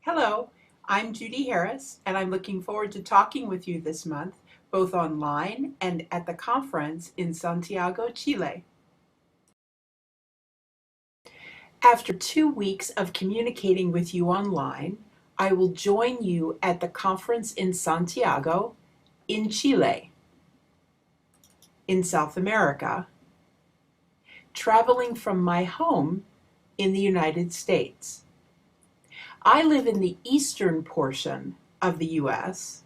Hello, I'm Judy Harris, and I'm looking forward to talking with you this month, both online and at the conference in Santiago, Chile. After 2 weeks of communicating with you online, I will join you at the conference in Santiago, in Chile, in South America, traveling from my home in the United States. I live in the eastern portion of the U.S.,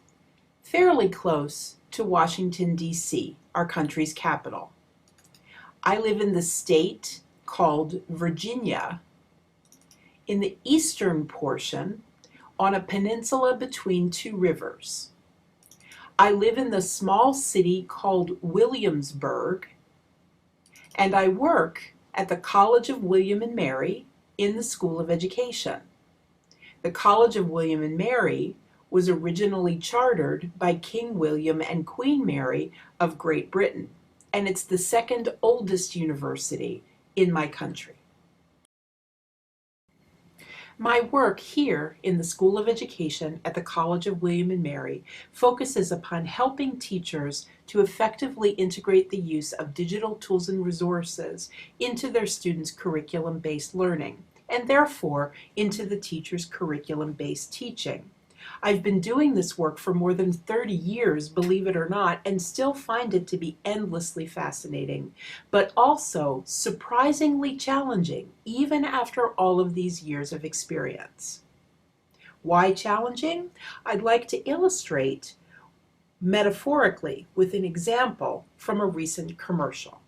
fairly close to Washington, D.C., our country's capital. I live in the state called Virginia, in the eastern portion, on a peninsula between two rivers. I live in the small city called Williamsburg, and I work at the College of William and Mary in the School of Education. The College of William and Mary was originally chartered by King William and Queen Mary of Great Britain, and it's the second oldest university in my country. My work here in the School of Education at the College of William and Mary focuses upon helping teachers to effectively integrate the use of digital tools and resources into their students' curriculum-based learning, and therefore into the teacher's curriculum-based teaching. I've been doing this work for more than 30 years, believe it or not, and still find it to be endlessly fascinating, but also surprisingly challenging, even after all of these years of experience. Why challenging? I'd like to illustrate metaphorically with an example from a recent commercial.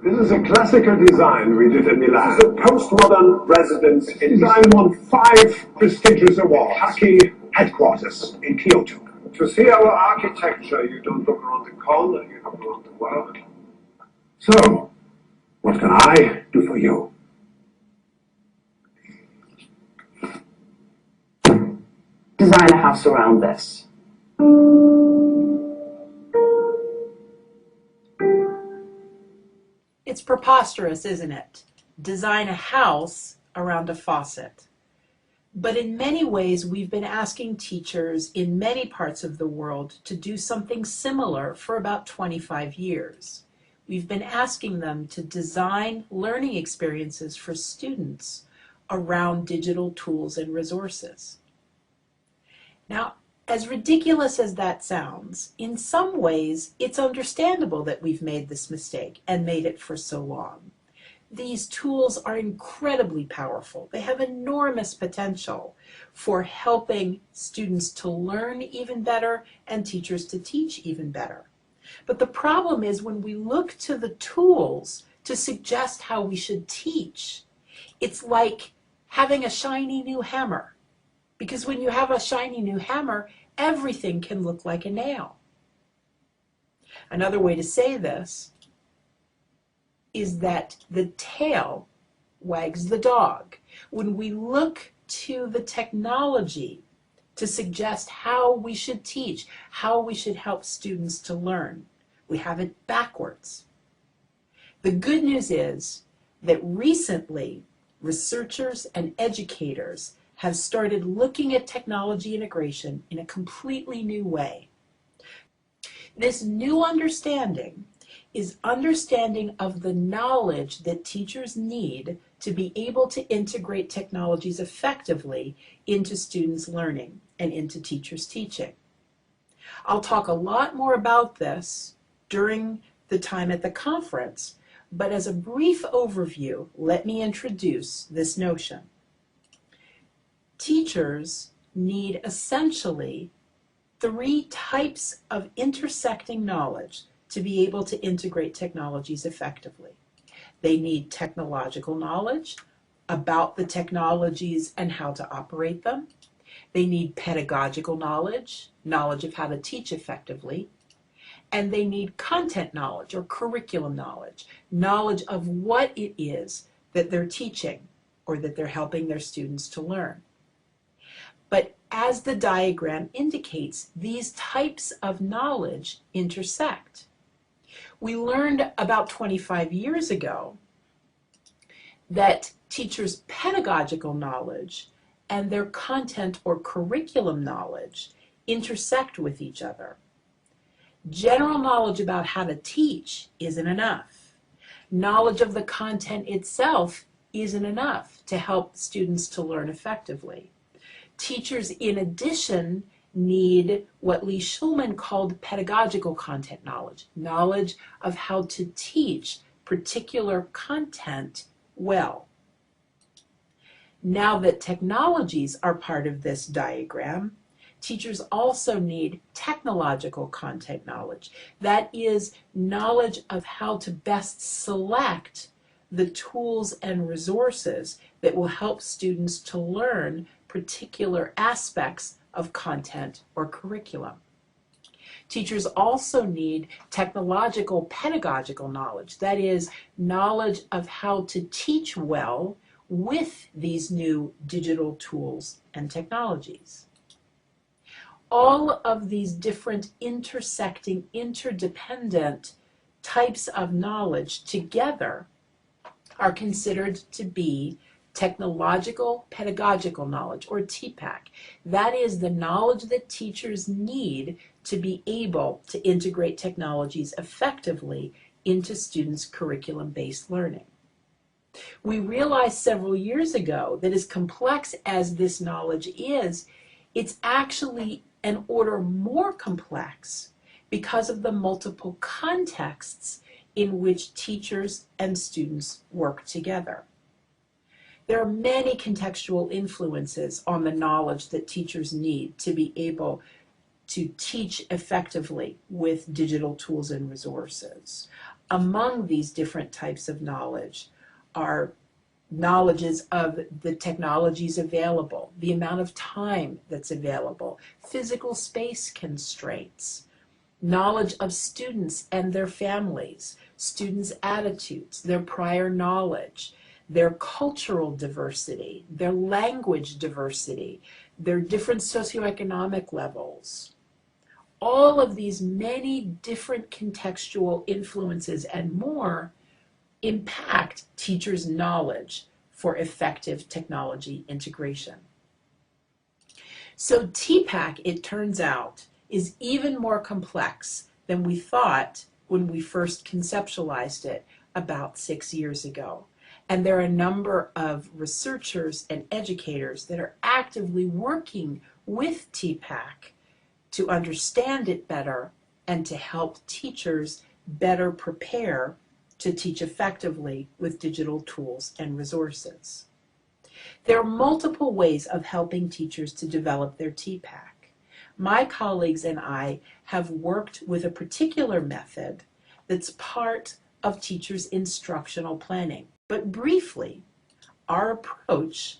This is a classical design we did in Milan. This is a postmodern residence. Design won 5 prestigious awards. Haki headquarters in Kyoto. To see our architecture, you don't look around the corner, you look around the world. So, what can I do for you? Design a house around this. It's preposterous, isn't it? Design a house around a faucet. But in many ways, we've been asking teachers in many parts of the world to do something similar for about 25 years. We've been asking them to design learning experiences for students around digital tools and resources. Now, as ridiculous as that sounds, in some ways, it's understandable that we've made this mistake and made it for so long. These tools are incredibly powerful. They have enormous potential for helping students to learn even better and teachers to teach even better. But the problem is when we look to the tools to suggest how we should teach, it's like having a shiny new hammer. Because when you have a shiny new hammer, everything can look like a nail. Another way to say this is that the tail wags the dog. When we look to the technology to suggest how we should teach, how we should help students to learn, we have it backwards. The good news is that recently, researchers and educators have started looking at technology integration in a completely new way. This new understanding is understanding of the knowledge that teachers need to be able to integrate technologies effectively into students' learning and into teachers' teaching. I'll talk a lot more about this during the time at the conference, but as a brief overview, let me introduce this notion. Teachers need essentially 3 types of intersecting knowledge to be able to integrate technologies effectively. They need technological knowledge about the technologies and how to operate them. They need pedagogical knowledge, knowledge of how to teach effectively. And they need content knowledge or curriculum knowledge, knowledge of what it is that they're teaching or that they're helping their students to learn. But as the diagram indicates, these types of knowledge intersect. We learned about 25 years ago that Teachers' pedagogical knowledge and their content or curriculum knowledge intersect with each other. General knowledge about how to teach isn't enough. Knowledge of the content itself isn't enough to help students to learn effectively. Teachers, in addition, need what Lee Schulman called pedagogical content knowledge, knowledge of how to teach particular content well. Now that technologies are part of this diagram, teachers also need technological content knowledge. That is, knowledge of how to best select the tools and resources that will help students to learn particular aspects of content or curriculum. Teachers also need technological pedagogical knowledge. That is, knowledge of how to teach well with these new digital tools and technologies. All of these different intersecting, interdependent types of knowledge together are considered to be technological pedagogical knowledge, or TPAC. That is the knowledge that teachers need to be able to integrate technologies effectively into students' curriculum-based learning. We realized several years ago that as complex as this knowledge is, it's actually an order more complex because of the multiple contexts in which teachers and students work together. There are many contextual influences on the knowledge that teachers need to be able to teach effectively with digital tools and resources. Among these different types of knowledge are knowledges of the technologies available, the amount of time that's available, physical space constraints, knowledge of students and their families, students' attitudes, their prior knowledge, their cultural diversity, their language diversity, their different socioeconomic levels. All of these many different contextual influences and more impact teachers' knowledge for effective technology integration. So TPAC, it turns out, is even more complex than we thought when we first conceptualized it about 6 years ago. And there are a number of researchers and educators that are actively working with TPAC to understand it better and to help teachers better prepare to teach effectively with digital tools and resources. There are multiple ways of helping teachers to develop their TPAC. My colleagues and I have worked with a particular method that's part of teachers' instructional planning. But briefly, our approach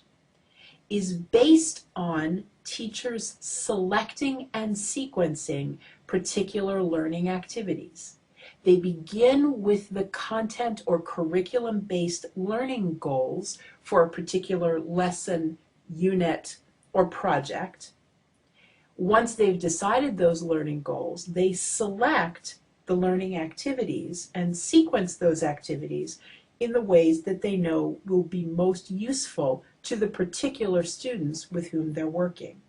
is based on teachers selecting and sequencing particular learning activities. They begin with the content or curriculum-based learning goals for a particular lesson, unit, or project. Once they've decided those learning goals, they select the learning activities and sequence those activities in the ways that they know will be most useful to the particular students with whom they're working.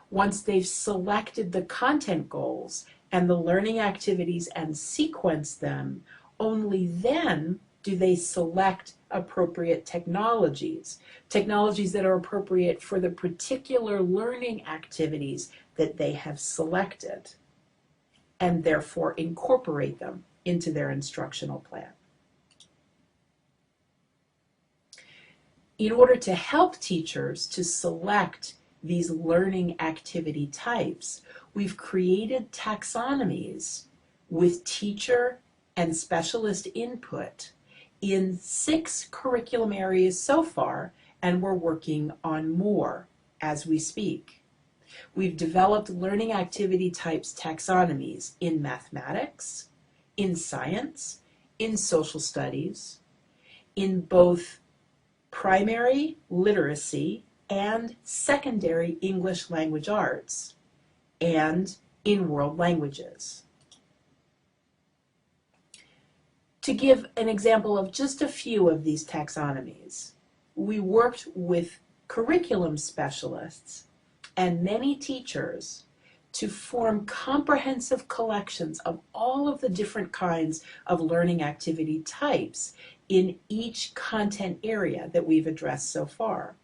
Once they've selected the content goals and the learning activities and sequence them, only then do they select appropriate technologies that are appropriate for the particular learning activities that they have selected, and therefore incorporate them into their instructional plan. In order to help teachers to select these learning activity types, we've created taxonomies with teacher and specialist input in 6 curriculum areas so far, and we're working on more as we speak. We've developed learning activity types taxonomies in mathematics, in science, in social studies, in both primary literacy and secondary English language arts, and in world languages. To give an example of just a few of these taxonomies, we worked with curriculum specialists and many teachers to form comprehensive collections of all of the different kinds of learning activity types in each content area that we've addressed so far.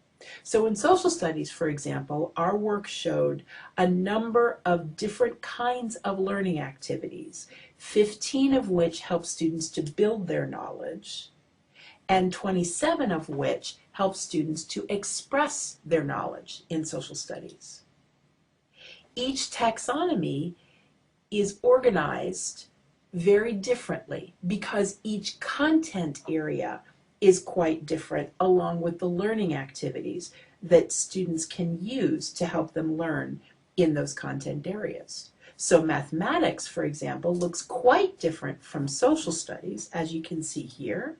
So in social studies, for example, our work showed a number of different kinds of learning activities, 15 of which help students to build their knowledge, and 27 of which help students to express their knowledge in social studies. Each taxonomy is organized very differently because each content area is quite different, along with the learning activities that students can use to help them learn in those content areas. So mathematics, for example, looks quite different from social studies, as you can see here.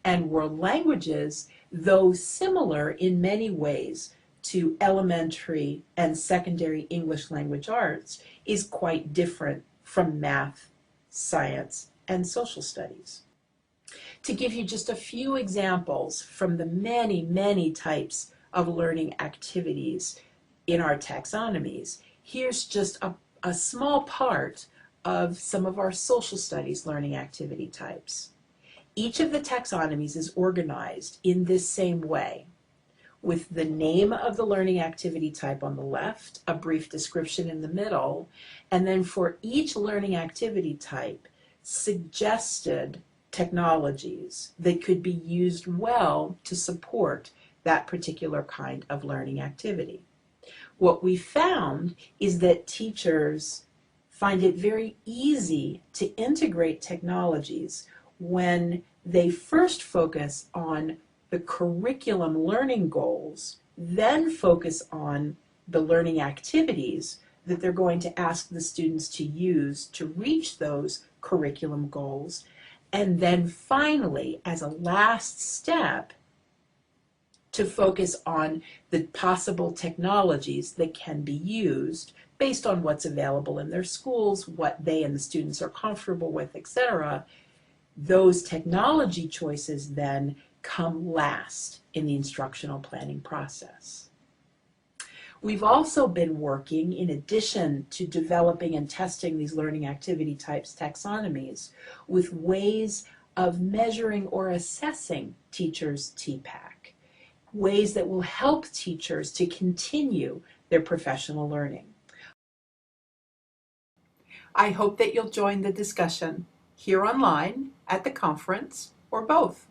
And world languages, though similar in many ways to elementary and secondary English language arts, is quite different from math, science, and social studies. To give you just a few examples from the many, many types of learning activities in our taxonomies, here's just a small part of some of our social studies learning activity types. Each of the taxonomies is organized in this same way, with the name of the learning activity type on the left, a brief description in the middle, and then for each learning activity type, suggested technologies that could be used well to support that particular kind of learning activity. What we found is that teachers find it very easy to integrate technologies when they first focus on the curriculum learning goals, then focus on the learning activities that they're going to ask the students to use to reach those curriculum goals, and then finally, as a last step, to focus on the possible technologies that can be used based on what's available in their schools, what they and the students are comfortable with, etc. Those technology choices then come last in the instructional planning process. We've also been working, in addition to developing and testing these learning activity types taxonomies, with ways of measuring or assessing teachers' TPAC, ways that will help teachers to continue their professional learning. I hope that you'll join the discussion here online, at the conference, or both.